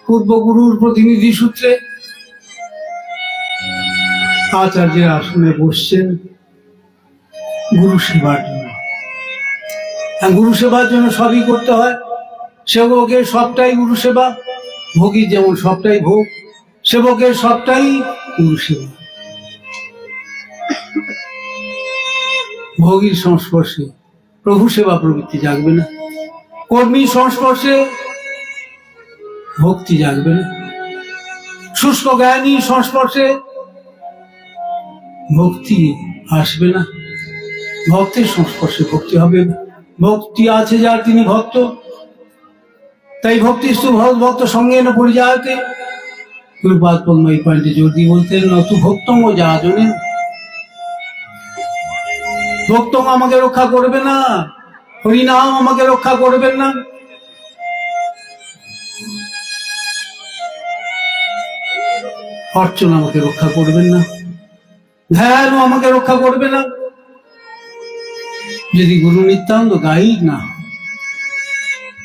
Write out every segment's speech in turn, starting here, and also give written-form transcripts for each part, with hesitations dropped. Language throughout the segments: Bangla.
পূর্বগুরুর প্রতিনিধি সূত্রে আচার্যের আসনে বসছেন গুরু সেবার জন্য। গুরু সেবার জন্য সবই করতে হয়। সেবকের সবটাই গুরু সেবা, ভোগী যেমন সবটাই ভোগ, সেবকের সবটাই গুরু সেবা। ভোগীর সংস্পর্শে প্রভু সেবা প্রবৃত্তি জাগবে না, কর্মীর সংস্পর্শে ভক্তি জাগবে না, শুষ্ক জ্ঞানীর সংস্পর্শে ভক্তি আসবে না, ভক্তের সংস্পর্শে ভক্তি হবে না। ভক্তি আছে যার তিনি ভক্ত, তাই ভক্তিস্তু ভক্ত সঙ্গে না পরিযায়তে। গুরুপাদ পদ্ম এই পয়েন্টে জোর দিয়ে বলতেন, নতু ভক্তঙ্গ যা জনে, ভক্তঙ্গ আমাকে রক্ষা করবে না, হরিনাম আমাকে রক্ষা করবেন না। অর্চনা আমাকে রক্ষা করবেন না, ধ্যান আমাকে রক্ষা করবে না। যদি গুরু নিত্যান্ত গাইড না,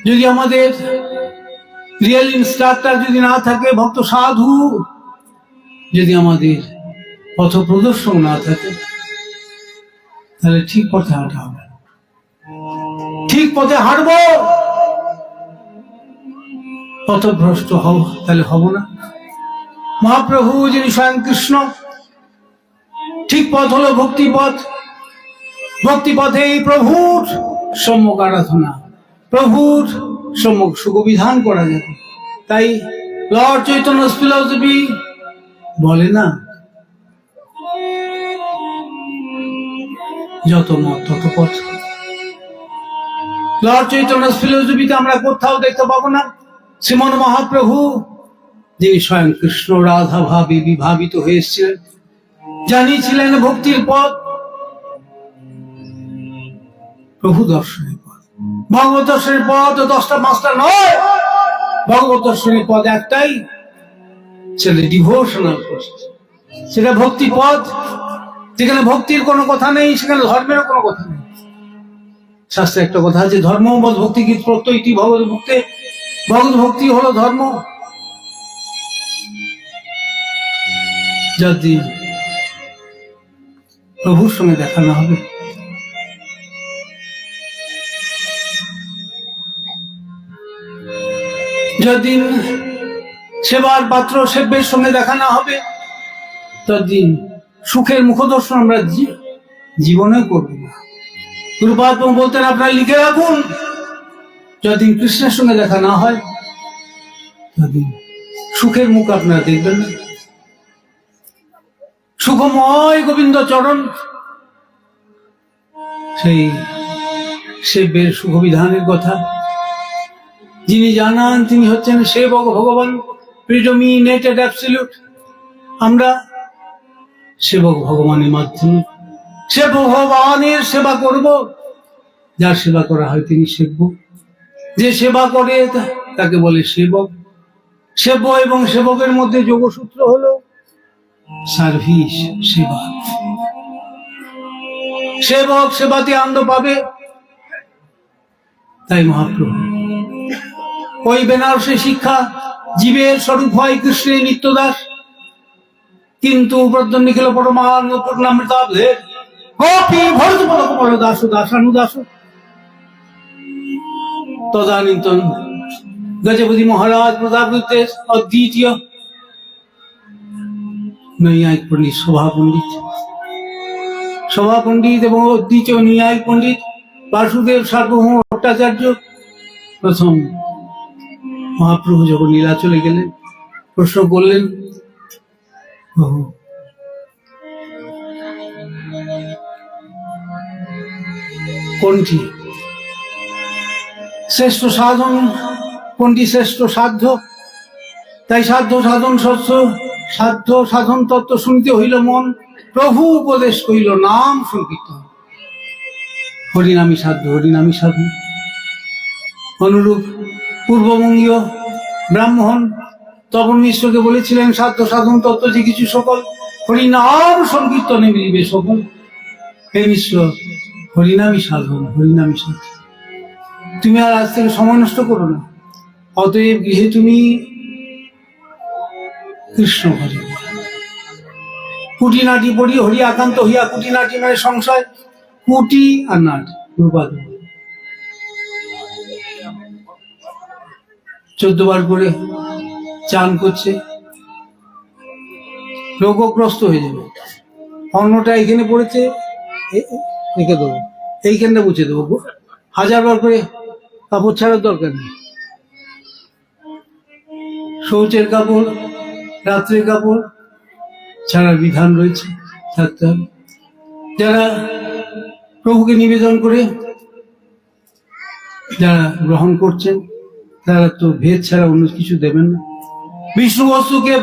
যদি আমাদের রিয়েল ইনস্ট্রাক্টর যদি না থাকে, ভক্ত সাধু যদি আমাদের পথ প্রদর্শন না থাকে, তাহলে ঠিক পথে হাঁটা হবে, ঠিক পথে হাঁটবো, পথভ্রষ্ট হব তাহলে হব না। মহাপ্রভু যিনি স্বয়ং কৃষ্ণ, ঠিক পথ হলো ভক্তিপথ। ভক্তিপথেই প্রভুর সম্যক আরাধনা, প্রভুর সম্যক সুখবিধান করা যাবে। তাই লর্ড চৈতন্য ফিলসফি বলে না, যত মত তত পথ। লর্ড চৈতন্য ফিলসফিতে আমরা কোথাও দেখতে পাবো না শ্রীমন মহাপ্রভু যিনি স্বয়ং কৃষ্ণ রাধা ভাবে বিভাবিত হয়েছিলেন, জানিয়েছিলেন ভক্তির পথ, প্রভু দর্শনের পথ। ভগবত দর্শনের পথ 10টা 5টা নয়, ভগবত দর্শনের পথ একটাই, সেটা ডিভোশনাল পথ, সেটা ভক্তি পথ। যেখানে ভক্তির কোনো কথা নেই সেখানে ধর্মেরও কোনো কথা নেই। শাস্ত্রে একটা কথা আছে, ধর্ম বদ ভক্তি গীত প্রত্যয়টি ভগবত ভক্তি, ভগবত ভক্তি হলো ধর্ম। যদি প্রভুর সঙ্গে দেখা না হবে, যতদিন সেবার পাত্র সেব্যের সঙ্গে দেখা না হবে, ততদিন সুখের মুখদর্শন আমরা জীবনে করব না। গুরুপাদ বলতেন, আপনারা লিখে রাখুন, যতদিন কৃষ্ণের সঙ্গে দেখা না হয়, ততদিন সুখের মুখ আপনারা দেখবেন না। সুখময় গোবিন্দ চরণ, সেই সেব্যের সুখবিধানের কথা যিনি জানান, তিনি হচ্ছেন সেবক ভগবান, প্রিডোমিনেটেড অ্যাবসলিউট। আমরা সেবক ভগবানের মাধ্যমে সে ভগবানের সেবা করব। যার সেবা করা হয় তিনি সেব্য, যে সেবা করে তাকে বলে সেবক। সেব্য এবং সেবকের মধ্যে যোগসূত্র হলো সার্ভিস, সেবা। সেবক সেবাতে আনন্দ পাবে। তাই মহাপ্রভু ওই বেনারসে শিক্ষা, জীবের স্বরূপ হয় কৃষ্ণের নিত্যদাস, কিন্তু ব্রত নিখিল পরমান পূর্ণামৃতাব্ধে গোপী ভরত পর দাস দাসানুদাস। তদানীন্তন গজপতি মহারাজ প্রতাপরূপে অদ্বিতীয় নৈয়ায়িক পণ্ডিত সভা পণ্ডিত এবং অদ্বিতীয় নৈয়ায়িক পণ্ডিত বাসুদেব সার্বভৌম ভট্টাচার্য প্রথম মহাপ্রভু যখন নীলাচলে গেলেন, প্রশ্ন করলেন, কোনটি শ্রেষ্ঠ সাধন, কোনটি শ্রেষ্ঠ সাধ্য? তাই সাধ্য সাধন সত্য, সাধ্য সাধন তত্ত্ব শুনতে হইল মন, প্রভু উপদেশ কইল নাম সংকীর্তন। হরিনামী সাধ্য, হরিনামী সাধন। অনুরূপ পূর্ববঙ্গীয় ব্রাহ্মণ তপন মিশ্রকে বলেছিলেন, সাধ্য সাধন তত্ত্ব যে কিছু সকল, হরিনাম সংকীর্তনে মিলিবে সকল। হে মিশ্র, হরিনামী সাধন, হরিনামী সাধন। তুমি আর আজ থেকে সময় নষ্ট করো না, অতএব গৃহে তুমি কৃষ্ণ ভজ। কুটিনাটি পড়ি হরি আকান্ত হইয়া, কুটিনাটি মানে সংশয়, কুটি আর নাট দুর্বাদ 14 বার করে চান করছে, রোগগ্রস্ত হয়ে যাবে। অন্নটা এখানে পড়েছে, রেখে দেবো, এইখানটা মুছে দেবো, 1000 বার করে কাপড় ছাড়ার দরকার নেই। শৌচের কাপড়, রাত্রের কাপড় ছাড়ার বিধান রয়েছে, থাকতে হবে। যারা প্রভুকে নিবেদন করে যারা গ্রহণ করছেন তারা তো ভেদ ছাড়া অন্য কিছু দেবেন না। বিষ্ণু বস্তুকে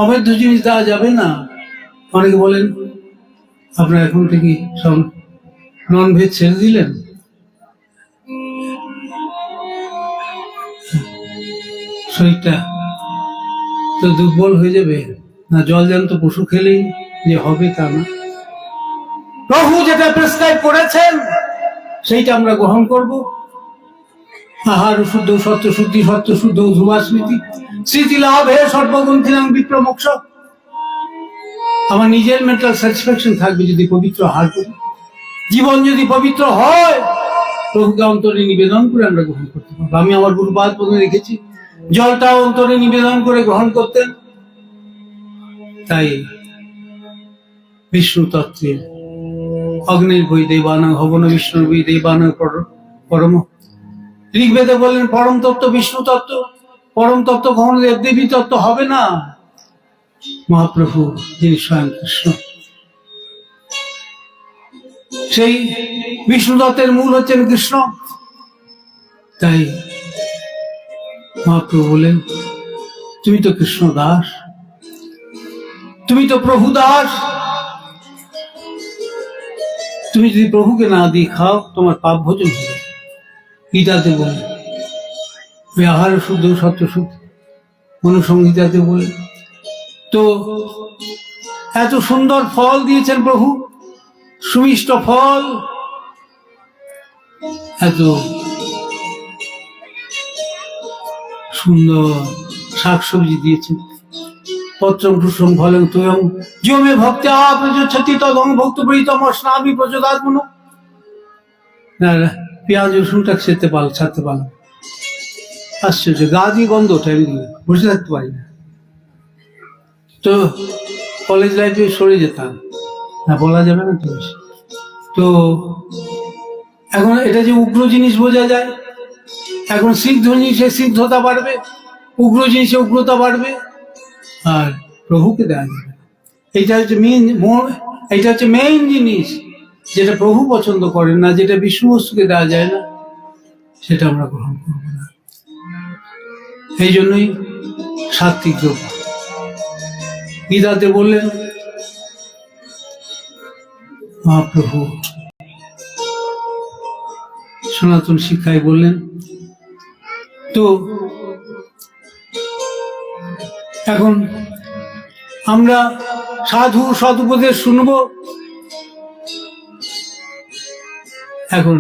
অবৈধ জিনিস দেওয়া যাবে না। অনেকে বলেন আপনারা এখন থেকে সব নন ভেজ ছেড়ে দিলেন, শরীরটা তো দুর্বল হয়ে যাবে না। জলজান্ত পশু খেলেই যে হবে তা না। প্রভু যেটা প্রেসক্রাইব করেছেন সেইটা আমরা গ্রহণ করব। আহার শুদ্ধ, সত্য শুদ্ধি, সত্য শুদ্ধ, ধ্রুবা স্মৃতি, স্মৃতি লাভ হে সর্বগুণ ছিলাম বিপ্রমোক্ষ। আমার নিজের মেন্টাল স্যাটিসফ্যাকশন থাকবে যদি পবিত্র আহার করি। জীবন যদি পবিত্র হয়, প্রভুকে অন্তরে নিবেদন করে আমরা গ্রহণ করতে পারবো। আমি আমার গুরুপাদ পদে রেখেছি, জলটা অন্তরে নিবেদন করে গ্রহণ করতেন। তাই বিষ্ণু তত্ত্বের অগ্নির বই দেবানা হবন, বিষ্ণুর বই দেবানা পরম। ঋগ্বেদে বললেন পরম তত্ত্ব বিষ্ণু তত্ত্ব। পরম তত্ত্ব কখনো দেবদেবী তত্ত্ব হবে না। মহাপ্রভু যিনি স্বয়ং কৃষ্ণ, সেই বিষ্ণু তত্ত্বের মূল হচ্ছেন কৃষ্ণ। তাই মহাপ্রভু বলেন তুমি তো কৃষ্ণ দাস, তুমি তো প্রভু দাস। তুমি যদি প্রভুকে না দিয়ে খাও তোমার পাপ ভোজন হবে। গীতাতে বলে, আহার শুদ্ধ সত্য শুদ্ধ, মনুসংহিতাতে বলে। তো এত সুন্দর ফল দিয়েছেন প্রভু, সুমিষ্ট ফল, এত সুন্দর শাকসবজি দিয়েছেন। পত্রং পুষ্পং ফলং তোয়ং যো মে ভক্ত্যা প্রযচ্ছতি তদং ভক্তপ্রীতম স্নামি প্রচোদাৎমনো। না পেঁয়াজ রসুনটা ছাড়তে পারলাম, আশ্চর্য, গা দিয়ে গন্ধ ওঠে, আমি বসে থাকতে পারি না। তো কলেজ লাইফে সরে যেতাম না, বলা যাবে না তো। তো এখন এটা যে উগ্র জিনিস বোঝা যায়, এখন সিদ্ধ জিনিসে সিদ্ধতা বাড়বে, উগ্র জিনিসে উগ্রতা বাড়বে, আর প্রভুকে দেওয়া যাবে। এইটা হচ্ছে মেইন জিনিস, যেটা প্রভু পছন্দ করেন না, যেটা বিষ্ণু বস্তুকে দেওয়া যায় না, সেটা আমরা গ্রহণ করব না। এই জন্যই সাত্বিক দ্রব্য। গীতাতে বললেন মহাপ্রভু, সনাতন শিক্ষায় বললেন। তো এখন আমরা সাধু সদুপদেশ শুনবো। এখন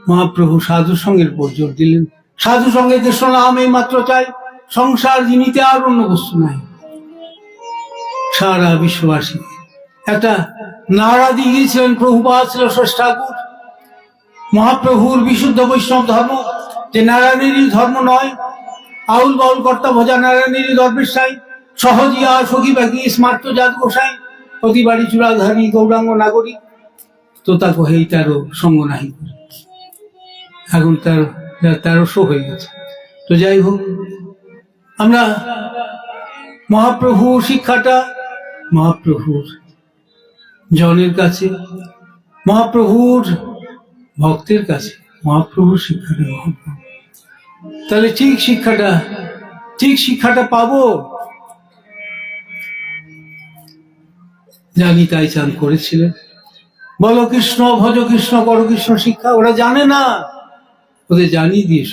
মহাপ্রভু সাধু সঙ্গের উপর জোর দিলেন। সাধু সঙ্গে কৃষ্ণ নাম এই মাত্র চাই, সংসার জিনিতে আর অন্য বস্তু নাই। সারা বিশ্ববাসী একটা নাড়া দিয়ে গিয়েছিলেন, প্রভুপাদ ছিল ষষ্ঠ ঠাকুর। মহাপ্রভুর বিশুদ্ধ বৈষ্ণব ধর্ম যে নারায়ণেরই ধর্ম নয়, আউল বাউল কর্তা ভজা নারায়ণেরই দরবেশাই, সহজিয়া সখী বাকি স্মার্ত জাত গোসাই, অতি বাড়ি চূড়াধারী গৌরাঙ্গ নাগরিক, তো তা কহেই তারও সঙ্গ নাহি। এখন 1300 হয়ে গেছে। তো যাই হোক, আমরা মহাপ্রভুর শিক্ষাটা মহাপ্রভুর জনের কাছে, মহাপ্রভুর ভক্তের কাছে মহাপ্রভুর শিক্ষাটা মহাপ্রভু, তাহলে ঠিক শিক্ষাটা পাবো। জানি তাই চান করেছিলেন, বলো কৃষ্ণ ভজ কৃষ্ণ কর কৃষ্ণ শিক্ষা। ওরা জানে না, ওদের জানিয়ে দিয়েছ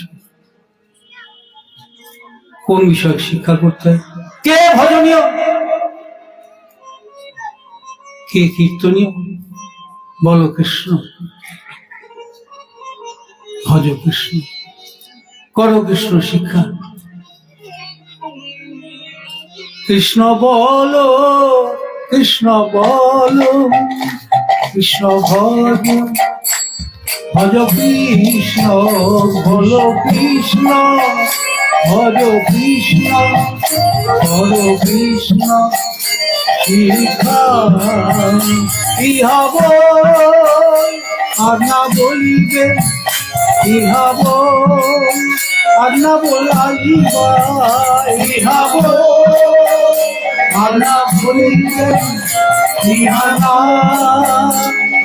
কোন বিষয়ক শিক্ষা করতে হয়, কে ভজনীয় কে কীর্তনীয়। বলো কৃষ্ণ ভজ কৃষ্ণ করো কৃষ্ণ শিক্ষা। কৃষ্ণ বলো কৃষ্ণ বলো, কৃষ্ণ ভজ ভজ কৃষ্ণ, ভজ কৃষ্ণ ভজ কৃষ্ণ, ভজ কৃষ্ণ শিক্ষা। ইহাব আর না বলিবে, ইহাব আর না বলাইবা, ইহাব আর না বলিবে, ইহানা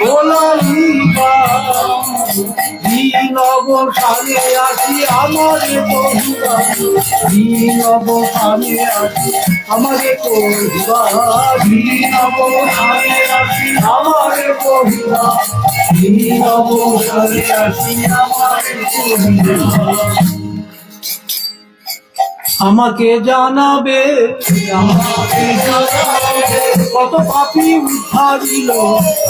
বলাইবা। দিন অবসানে আসি আমারে কহিবা, দিন অবসানে আসি আমারে কহিবা, দিন অবসানে আসি আমারে কহিবা, দিন অবসানে আসি আমারে কহিবা। আমাকে জানাবে, আমাকে জানাবে কত পাপী উদ্ধারিল,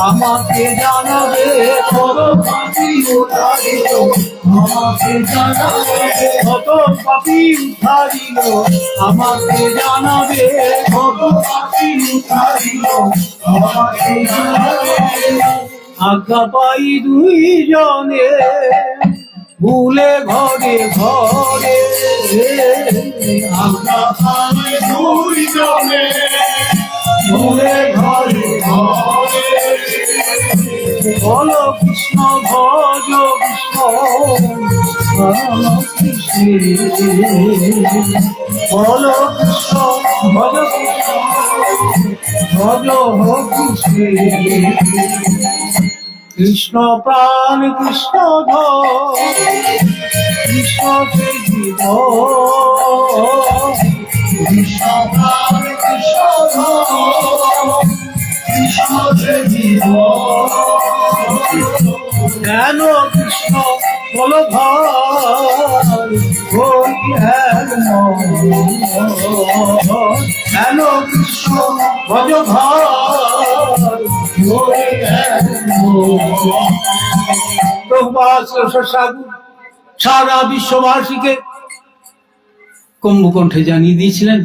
আমাকে জানাবে কত পাপী উদ্ধারিল, আমাকে জানাবে কত পাপী উদ্ধারিল, আমাকে জানাবে কত পাপী উদ্ধারিল, আমাকে জানাবে। আজ্ঞা পাই দুইজনে ভুলে ঘরে ঘরে, আজ্ঞা পাই দুইজনে ভুলে ঘরে ঘরে। বলো কৃষ্ণ ভজ কৃষ্ণ, বলো কৃষ্ণ, বলো কৃষ্ণ ভজ কৃষ্ণ, ভজ কৃষ্ণ। কৃষ্ণ প্রাণ কৃষ্ণ ধর, কৃষ্ণ সে জীবন, কৃষ্ণ প্রাণ কৃষ্ণ ধর, কৃষ্ণ সে জীবন। কেন কৃষ্ণ বল ভার হই এক মন, কেন কৃষ্ণ ভজ ভার হই এক মন। প্রভুপাদ সারা বিশ্ববাসীকে কুম্ভকণ্ঠে জানিয়ে দিয়েছিলেন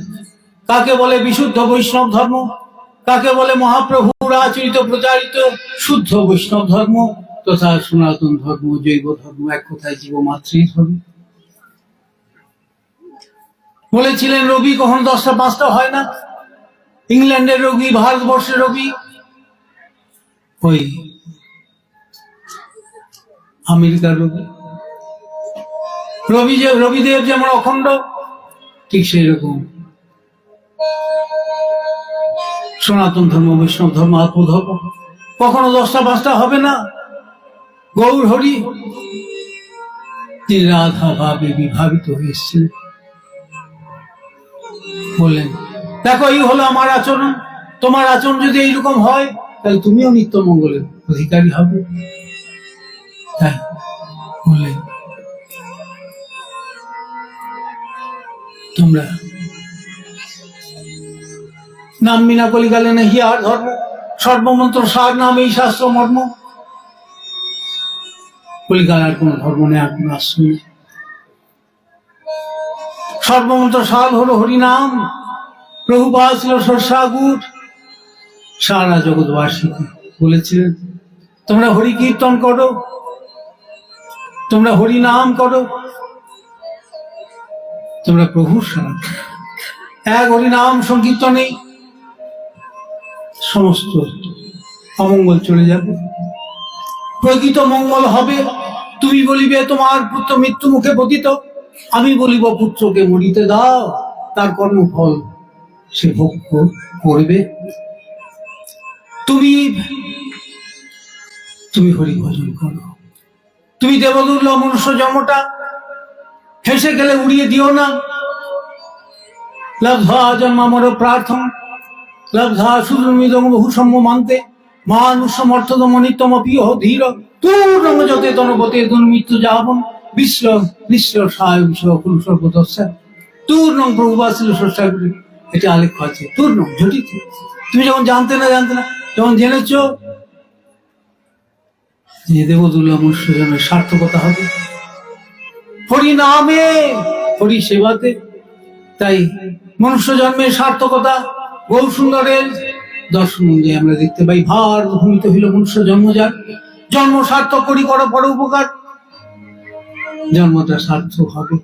কাকে বলে বিশুদ্ধ বৈষ্ণব ধর্ম, কাকে বলে মহাপ্রভুর আচরিত প্রচারিত শুদ্ধ বৈষ্ণব ধর্ম তথা সনাতন ধর্ম, জৈব ধর্ম, এক কথায় জীবমাত্রই ধর্ম। বলেছিলেন রবি কখন 10টা 5টা হয় না, ইংল্যান্ডের রোগী, ভারতবর্ষের রবি, ওই আমেরিকার রবি। রবিদেব যেমন অখণ্ড, ঠিক সেই রকম সনাতন ধর্ম, বৈষ্ণব ধর্ম, আত্মধর্ম কখনো 10টা 5টা হবে না। গৌর হরি তিনি রাধা ভাবে বিভাবিত হয়ে এসেছিলেন, বললেন দেখো এই হলো আমার আচরণ, তোমার আচরণ যদি এইরকম হয় তাহলে তুমিও নিত্য মঙ্গলের অধিকারী হবে। তাই বললেন তোমরা নাম বিনা কলিকালে নাহি আর ধর্ম, সর্বমন্ত্র সার নাম এই শাস্ত্র মর্ম। কলিকাল আর কোন ধর্ম নেই, আর কোন আশ্রয় নেই। সর্বমন্ত্র সার হলো হরিনাম। প্রভুপাদ ছিল সরসাগুট, সারা জগৎবাসীকে বলেছিলেন তোমরা হরি কীর্তন করো, তোমরা হরি নাম করো, তোমরা প্রভুর সারা এক হরিনাম সংকীর্তনেই সমস্ত অমঙ্গল চলে যাবে, প্রকৃত মঙ্গল হবে। তুমি বলিবে তোমার পুত্র মৃত্যু মুখে পতিত, আমি বলিব পুত্রকে মরিতে দাও, তার কর্মফল সে ভোগ করবে। তুমি হরি ভজন করো, তুমি দেবদুর্লভ মনুষ্য জন্মটা হেসে গেলে উড়িয়ে দিও না। লব্ধা জন্মামর প্রার্থম, লব্ধা সুদৃমিদং বহু সম্য মানতে, মানুষমর্থদম নিত্যমপি ধীর, তুরঙ্গ যতে তনপতে দুর্মৃত্যু যাবন, বিশ্ব নিশ্চ সায় কুল সর্বদস্যা। তুর্নং প্রভুপাদ ছিল স্রষ্টাগুলি, এটা আলেখ্য আছে। তুর্নং ঝটিত, তুমি যখন জানতে না যখন জেনেছ যে দেবদুর্লভ মনুষ্য জন্মের সার্থকতা হবে, হরি নামে, হরি সেবাতে। তাই মনুষ্য জন্মের সার্থকতা গৌরসুন্দরের দর্শন অনুযায়ী আমরা দেখতে পাই, ভার ভূমিতে হইল মনুষ্য জন্মজাত, জন্ম সার্থক করি করো পর উপকার। জন্মটা সার্থক হবে,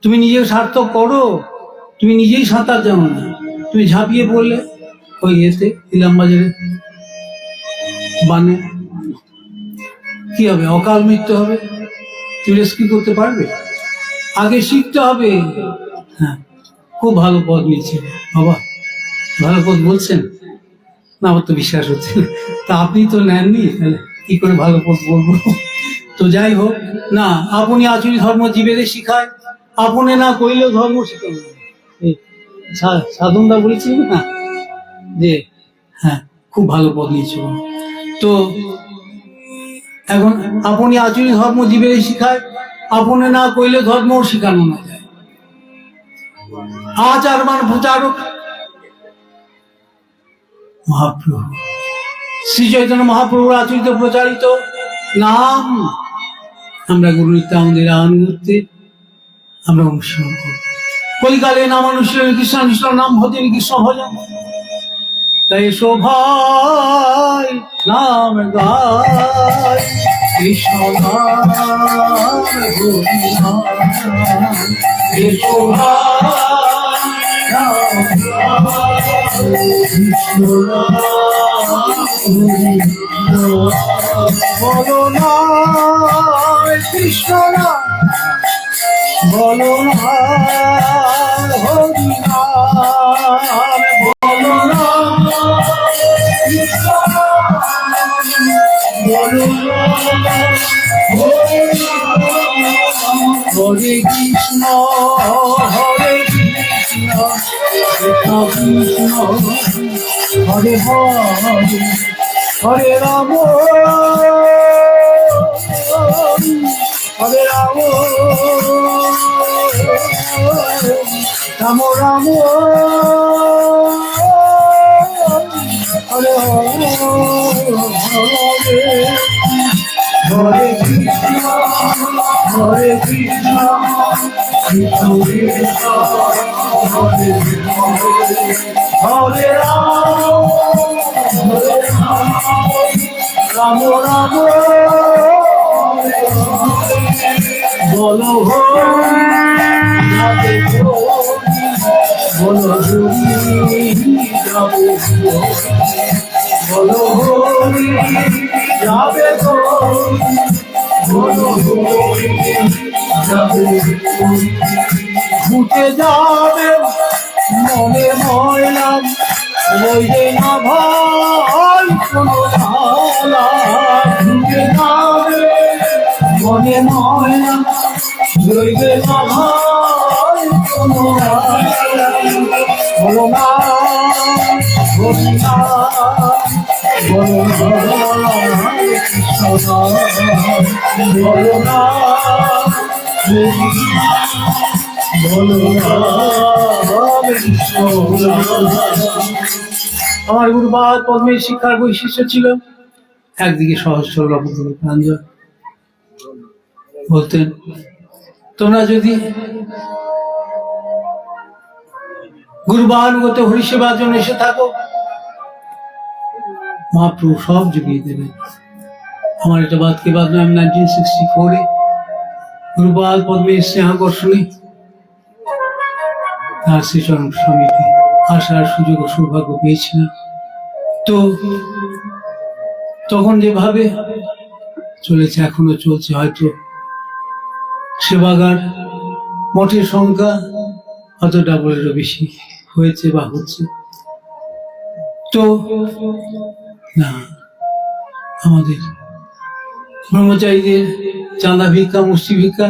তুমি নিজে সার্থক করো। তুমি নিজেই সাঁতার জানো না, তুমি ঝাঁপিয়ে পড়লে ওই এতে ইলাম বাজারে বানে কি হবে? অকাল মৃত্যু হবে। তুমি রেস্কিউ করতে পারবে? আগে শিখতে হবে। হ্যাঁ, খুব ভালো পদ নিয়েছে বাবা, ভালো পদ বলছেন না, আমার তো বিশ্বাস হচ্ছে না। তা আপনি তো নেননি, তাহলে কি করে ভালো পদ বলবো? তো যাই হোক না, আপনি আচরি ধর্ম জীবেদের শিখায়, আপনি না কইলেও ধর্ম শিখানো। সাধনদা বলেছিলেন না যে হ্যাঁ, খুব ভালো পদ নিয়েছে। তো এখন আপনি আচরি ধর্ম জীবেদের শিখায়, আপনি না কইলে ধর্ম শিখানো না যায়। আচার মান প্রচারক মহাপ্রভু শ্রী চৈতন্য মহাপ্রভুর আচরিত প্রচারিত নাম আমরা গুরু নিত্যানন্দের আনুগত্যে আমরা অনুসরণ করি। কলিকালে নাম অনুশীলন কৃষ্ণ কৃষ্ণ নাম ভজন কৃষ্ণ ভজন। তাই এসো ভাই নাম গায়, কৃষ্ণ নাম হরি নাম। এসো ভাই নাম গায়, কৃষ্ণ নাম হরি নাম। বলো না কৃষ্ণ নাম, বলো না হরি নাম, বলো না কৃষ্ণ নাম, বলো না হরি নাম। হরে কৃষ্ণ হরে কৃষ্ণ কৃষ্ণ কৃষ্ণ হরে হরে, হরে রাম হরে রাম রাম রাম হরে হরে, হরে কৃষ্ণ হরে কৃষ্ণ কৃষ্ণ কৃষ্ণ হরে হরে রাম রাম রাম। বলো হরি বলো হরি যাবে, বলো হরি যাবে, বলো হরি যাবে। ঘুটে যাবে মনে ময়লা, রইবে না ভাই কোনো ধারা। ঘুটে যাবে মনে ময়লা, রইবে না ভাই কোনো ধারা। বলো না হরি নাম, বলো না কৃষ্ণ নাম, বলো না বলো না কৃষ্ণ নাম। আমার গুরুপাদ পদ্মের শিক্ষার বৈশিষ্ট্য ছিল, একদিকে সহজ সরল অপরদিকে প্রাঞ্জল। বলতেন তোমরা যদি গুরুবানুগত হরিসেবার জন্য এসে থাকো, মহাপ্রভু সব জুগিয়ে দেবেন। আমার এটা বাদকে বাদ নয়, আমি 1964-এ গুরুপাদ পদ্মের স্নেহাকর্ষণে তার শ্রীচরণ সমিতি আসার সুযোগ ও সৌভাগ্য পেয়েছিলাম। তো তখন যেভাবে চলেছে এখনো চলছে, হয়তো সেবাগার মঠের সংখ্যা হয়তো ডাবলেরও বেশি হয়েছে বা হচ্ছে। তো না, আমাদের ব্রহ্মচারীদের চাঁদা ভিক্ষা মুষ্টি ভিক্ষা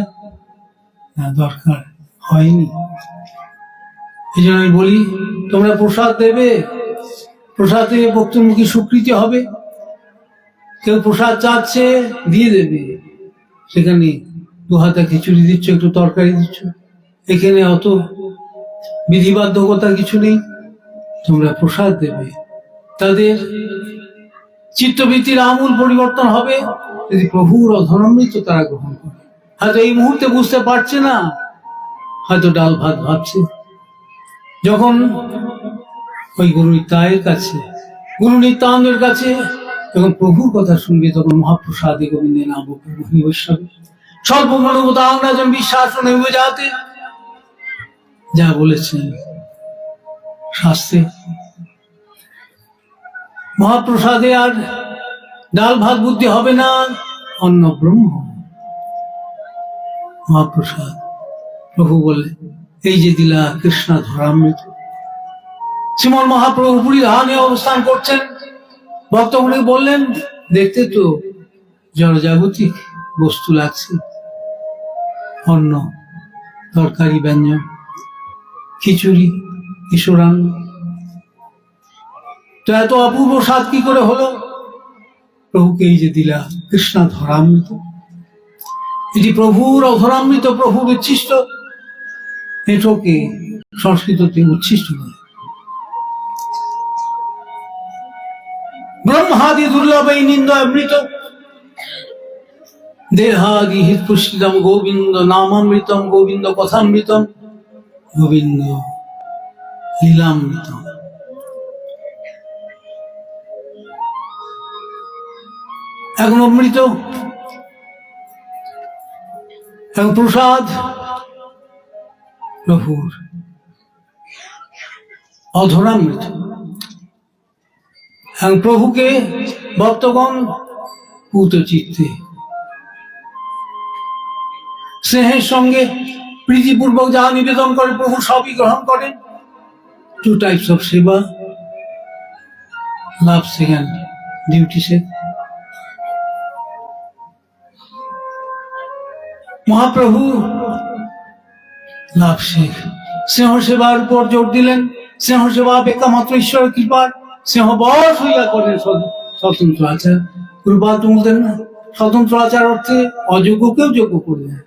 দরকার হয়নি। এই জন্য আমি বলি, তোমরা প্রসাদ দেবে, প্রসাদ থেকে ভক্তমুখী স্বীকৃতি হবে। কেউ প্রসাদ চাচ্ছে দিয়ে দেবে, সেখানে 2 হাতা খিচুড়ি দিচ্ছ, একটু তরকারি দিচ্ছ, এখানে অত বিধিবাধ্যকতার কিছু নেই। তোমরা প্রসাদ দেবে, তাদের চিত্তবৃত্তির আমূল পরিবর্তন হবে যদি প্রভুর অধরামৃত তারা গ্রহণ করে। হয়তো এই মুহূর্তে বুঝতে পারছে না, হয়তো ডাল ভাত ভাবছে। যখন ওই গুরু নিত্যায়ের কাছে, গুরু নিত্যানন্দের কাছে যখন প্রভুর কথা শুনবে, তখন মহাপ্রসাদে গোবিন্দে নাম বৈষ্ণব স্বল্প মনোবতা আংরাজন বিশ্বাস নেবে যাতে যা বলেছেন শাস্ত্রে, মহাপ্রসাদে আর ডাল ভাত বুদ্ধি হবে না, অন্ন ব্রহ্ম মহাপ্রসাদ। প্রভু বলে, এই যে দিলা কৃষ্ণ ধরামৃত। শ্রীমন মহাপ্রভু পুরী ধামে অবস্থান করছেন। ভক্তগণকে বললেন, দেখতে তো জড়জাগতিক বস্তু লাগছে, অন্ন, তরকারি, ব্যঞ্জন, খিচুড়ি, ঈশ্বরান্ন, তো এত অপূর্ব স্বাদ কি করে হলো? প্রভুকে এই যে দিলা কৃষ্ণ ধরামৃত, এটি প্রভুর অধরামৃত, প্রভুর উচ্ছিষ্ট। এটাকে সংস্কৃততে উচ্ছিষ্ট বলে। ব্রহ্মাদি দুর্লভ এই নিন্দ অমৃত, দেহাদি হিত পুষ্টিতম গোবিন্দ নামামৃতম, গোবিন্দ কথামৃতম, গোবিন্দ লীলামৃতম। এখন অমৃত, এখন প্রসাদ প্রভুর অধরামৃত। এখন প্রভুকে ভক্তগণ পূত চিত্তে স্নেহের সঙ্গে প্রীতিপূর্বক যা নিবেদন করে, প্রভু সবই গ্রহণ করেন। টু টাইপস অফ সেবা, লাভ সেকেন্ড, ডিউটি সে। মহাপ্রভু লাভ শেখ স্নেহ সেবার উপর জোর দিলেন। স্নেহ সেবা অপেক্ষা মাত্র ঈশ্বরের কৃপার স্নেহ বশ হইয়া করেন স্বতন্ত্র আচার। গুরুপাদ বলতেন না, স্বতন্ত্র আচার অর্থে অযোগ্যকেও যোগ্য করলেন।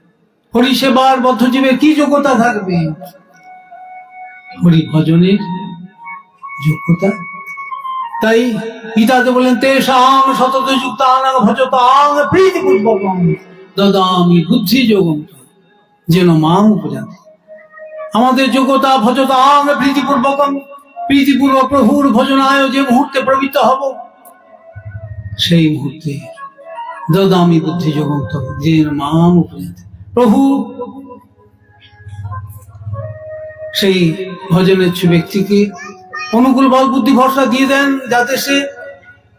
হরি সেবার বদ্ধজীবের কি যোগ্যতা থাকবে? হরি ভজনের যোগ্যতা। তাই গীতাতে বলেন, তেষাং সতত যুক্তানাং ভজতাং প্রীতিপূর্বকং দদামি বুদ্ধি যোগম যেন মাম উপজাতি। আমাদের যোগ্যতা ভজতাং প্রীতিপূর্বকং, প্রীতিপূর্বক প্রভুর ভজনায় যে মুহূর্তে প্রবৃত্ত হব, সেই মুহূর্তে দদামি বুদ্ধি যোগম যেন মাম উপজাতি। প্রভু সেই ভজনেচ্ছু ব্যক্তিকে অনুকূল বল বুদ্ধি ভরসা দিয়ে দেন, যাতে সে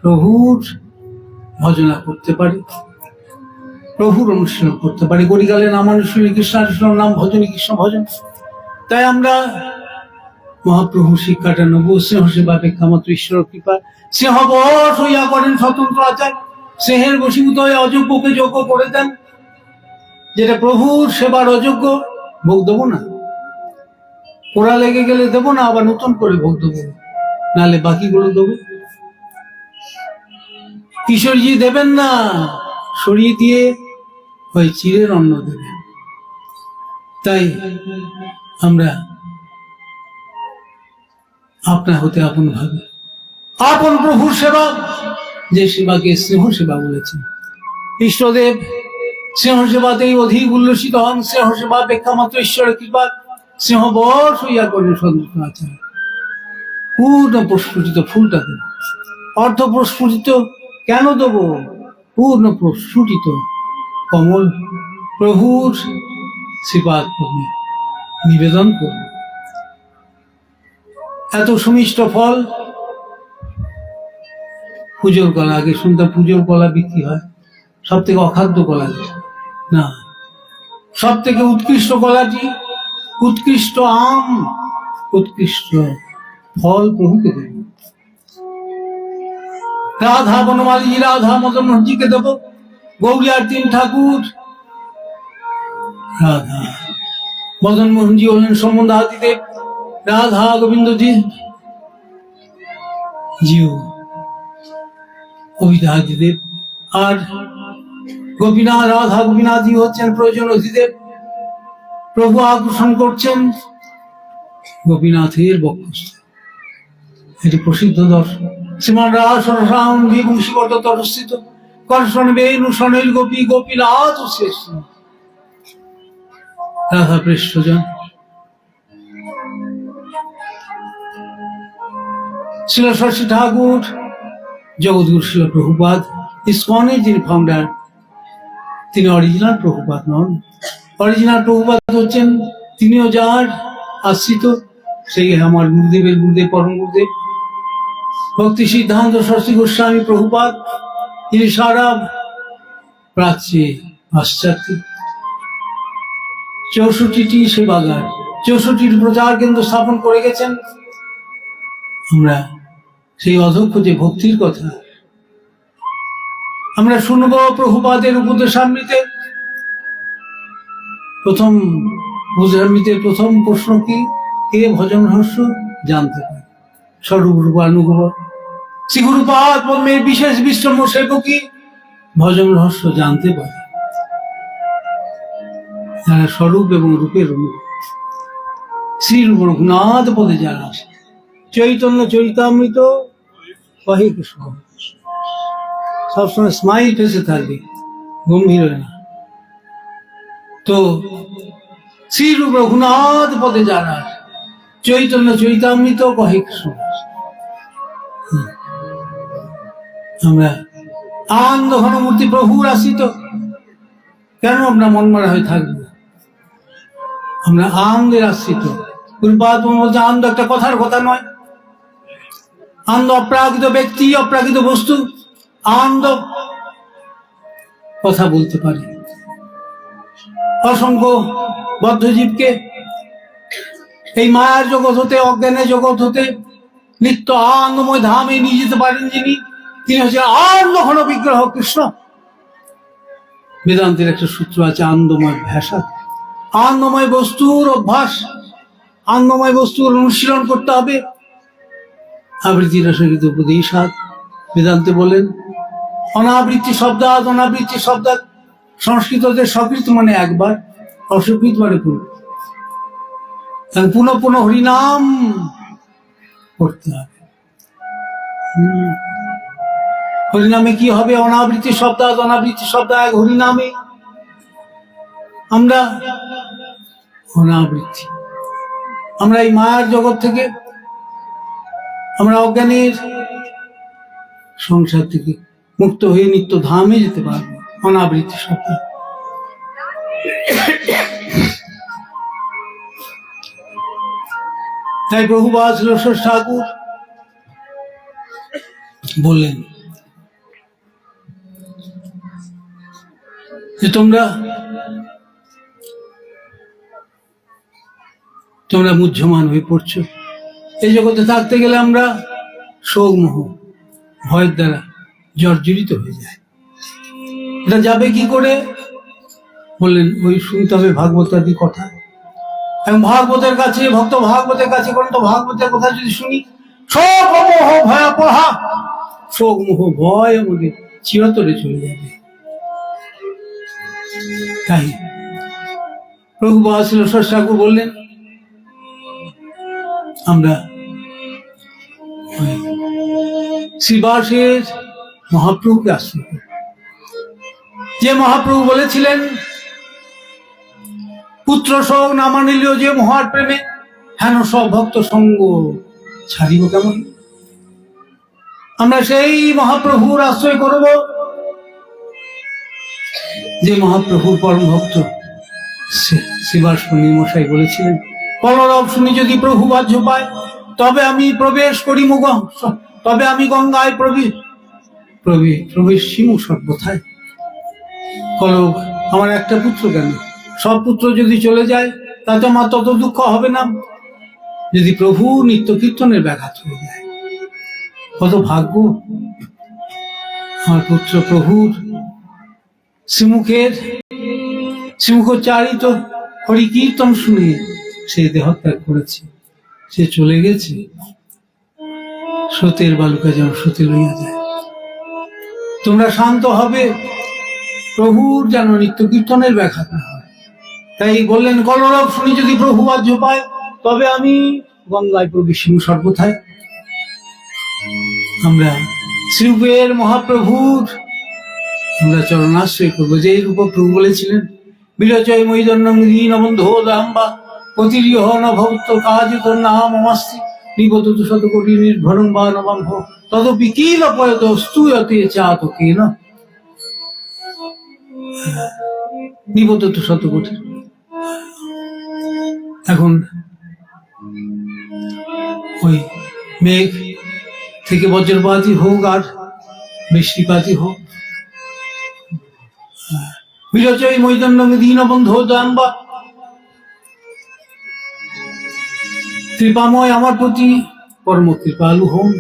প্রভুর ভজনা করতে পারে, প্রভুর অনুশীলন করতে পারে। কলিকালে নামানুশীলন কৃষ্ণানুশীলন, নাম ভজনী কৃষ্ণ ভজন। তাই আমরা মহাপ্রভুর শিক্ষাটা নেব। স্নেহ সেবা অপেক্ষা মাত্র ঈশ্বর কৃপা। স্নেহ বশ হইয়া করেন স্বতন্ত্র আচার। স্নেহের বশীভূত হয়ে অযোগ্যকে যোগ্য করে দেন। যেটা প্রভুর সেবার অযোগ্য, ভোগ দেবো না। পোড়া লেগে গেলে দেবো না, আবার নতুন করে ভোগ দেবো, নাহলে বাকিগুলো দেবো। কিশোরজি দেবেন না, সরিয়ে দিয়ে ওই চিরের অন্ন দেবেন। তাই আমরা আপনা হতে আপন ভাবে আপন প্রভুর সেবা, যে সেবাকে স্নেহ সেবা বলেছেন ইষ্টদেব, স্নেহ সেবাতেই অধিক উল্লসিত হন। স্নেহ সেবা অপেক্ষা মাত্র ঈশ্বরের কৃপা। স্নেহ বশ হইয়া করেন সন্তুষ্ট আচার। পূর্ণ প্রস্ফুটিত ফুলটা দেব, অর্ধ প্রস্ফুটিত কেন দেব? পূর্ণ প্রস্ফুটিত কমল প্রভুর শ্রীপাদ পদ্মে নিবেদন করব। এত সুমিষ্ট ফল। পুজোর কলা, আগে শুনতাম পুজোর কলা বিক্রি হয়, সব থেকে অখাদ্য কলা না, সব থেকে উৎকৃষ্ট কলাটি, উৎকৃষ্ট আম, উৎকৃষ্ট ফল প্রভুকে দেব। রাধা বনমালী, রাধা মদন মোহনজিকে দেব। গৌরিয়ার তিন ঠাকুর, রাধা মদন মোহনজি হলেন সম্বন্ধাদিদেব, রাধা গোবিন্দজি জিও অভিধাদিদেব, আর গোপীনাথ রাধা গোপীনাথজি হচ্ছেন প্রয়োজন অধিদেব। প্রভু আকর্ষণ করছেন গোপীনাথের বক্ষস্থ। এটি প্রসিদ্ধ দর্শন। শ্রীমান রাম বিভূষিবর্ত তরস্থিত কর্ষণ বেণু সনের গোপী গোপীনাথ শ্রেষ্ঠ। রাধা পৃষ্ঠজন। শিল সরস্বতী ঠাকুর, জগৎগুরু শিল প্রভুপাদ, ইসকনের যিনি ফাউন্ডার, তিনি অরিজিনাল প্রভুপাদ নন। অরিজিনাল প্রভুপাদ হচ্ছেন তিনিও যার আশ্রিত, সেই আমার গুরুদেবের গুরুদেব পরম গুরুদেব ভক্তি সিদ্ধান্ত সরস্বতী গোস্বামী প্রভুপাদ। তিনি সারা প্রাচ্যে পাশ্চাত্য 64টি সেবাগার, 64টি প্রচার কেন্দ্র স্থাপন করে গেছেন। আমরা সেই অধ্যক্ষ যে ভক্তির কথা আমরা শুনব প্রভুপাদের উপদেশামৃতে। প্রথম উপদেশামৃতের প্রথম প্রশ্ন কি? কে ভজন রহস্য জানতে পারে? স্বরূপানুগব শ্রীগুরুপাদ পদ্মের বিশেষ বিশ্রম সেবকী ভজন রহস্য জানতে পারে যারা স্বরূপ এবং রূপের অনুভব। শ্রীরূপ রঘুনাথ পদে যারা আসে, চৈতন্য চরিতামৃত কহে কৃষ্ণ, সবসময় স্মাইল ফেসে থাকবে, গম্ভীর হয় না। তো শ্রীরূপ রঘুনাথ পদে যারা আসে, চৈতন্য চরিতামৃত কহে কৃষ্ণ। আমরা আনন্দ ঘনমূর্তি প্রভুর আশ্রিত, কেন আমরা মন মারা হয়ে থাকবো? আমরা আনন্দের আশ্রিত। গুরুপাদ বলছে আনন্দ একটা কথার কথা নয়। আনন্দ অপ্রাকৃত ব্যক্তি, অপ্রাকৃত বস্তু। আনন্দ কথা বলতে পারে। অসংখ্য বদ্ধজীবকে এই মায়ার জগৎ হতে, অজ্ঞানের জগৎ হতে নিত্য আনন্দময় ধামে নিয়ে যেতে পারেন যিনি, তিনি হচ্ছেন আনন্দ ঘন বিগ্রহ কৃষ্ণ। বেদান্তের একটা সূত্র আছে, আনন্দময় ভাষা। আনন্দময় বস্তুর অভ্যাস, আনন্দময় বস্তুর অনুশীলন করতে হবে। আবৃত্তি রসগীত উপদেশাৎ বেদান্তে বলেন অনাবৃত্তি শব্দাৎ, অনাবৃত্তি শব্দাৎ। সংস্কৃততে সকৃত মানে একবার, অসকৃত মানে পুনঃ পুনঃ পুনঃ হরিনাম করতে হবে। হরিনামে কি হবে? অনাবৃত্তি শব্দাৎ, অনাবৃত্তি শব্দ এক হরিনামে। আমরা অনাবৃত্তি, আমরা এই মায়ার জগৎ থেকে, আমরা অজ্ঞানের সংসার থেকে মুক্ত হয়ে নিত্য ধামে যেতে পারবো অনাবৃত্তি শব্দ। তাই প্রভুপাদ শ্রীধর ঠাকুর বললেন যে তোমরা মুহ্যমান হয়ে পড়ছো। এই জগতে থাকতে গেলে আমরা শোক মোহ ভয়ের দ্বারা জর্জরিত হয়ে যায়। এটা যাবে কি করে? বললেন ওই শুনতে হবে ভাগবতাদি কথা। এবং ভাগবতের কাছে, ভক্ত ভাগবতের কাছে, গ্রন্থ ভাগবতের কথা যদি শুনি, শোক মোহ ভয়াপহা, শোক মোহ ভয় আমাদের চিরতরে চলে যাবে। তাই প্রভুপাদ শ্রীধর ঠাকুর বললেন আমরা শ্রীবাসের মহাপ্রভুকে আশ্রয় করি। যে মহাপ্রভু বলেছিলেন পুত্র শোক না মানিলেও যে মহার প্রেমে হেন সব ভক্ত সঙ্গ ছাড়িব কেমন। আমরা সেই মহাপ্রভুর আশ্রয় করব যে মহাপ্রভুর পরম ভক্ত শ্রীবাস মশাই বলেছিলেন কলরব শুনি যদি প্রভু বাহ্য পায় তবে আমি প্রবেশ করি মুগ, তবে আমি গঙ্গায় প্রবেশ সিমু সর্বথায়। কলব আমার একটা পুত্র কেন, সব পুত্র যদি চলে যায় তাতে আমার তত দুঃখ হবে না যদি প্রভু নিত্য কীর্তনের ব্যাঘাত হয়ে যায়। কত ভাগ্য আমার পুত্র প্রভুর শ্রীমুখোচ্চারিত হরি কীর্তন শুনে সে দেহত্যাগ করেছে, সে চলে গেছে। স্রোতের বালুকা যেন স্রোতে লইয়া যায়। তোমরা শান্ত হবে, প্রভুর যেন নিত্য কীর্তনের ব্যাঘাত না হয়। তাই বললেন কলরব শুনি যদি প্রভু বাহ্য পায় তবে আমি গঙ্গায় প্রবেশ সর্বথায়। আমরা শ্রীরূপের মহাপ্রভুর আমরা চরণাশ্রয় করবো। যে রূপ প্রভু বলেছিলেন বিরচয় মৈদন্যং দীনবন্ধো দাম্বা প্রতিরিহ ন ভক্ত কাজ তোর নাম অমাস্তি নিবদত শতকোটি নির্ভরং বা নবাম্ভ তদপি কিল পয়ত স্তূয়তে চাতকে না নিবদত শতকোটি। এখন ওই মেঘ থেকে বজ্রপাতই হোক আর বৃষ্টিপাতই হোক, বিরচয় মৈদন্যং দীনবন্ধো দাম্বা কৃপাময় আমার প্রতি পরম কৃপালু হন।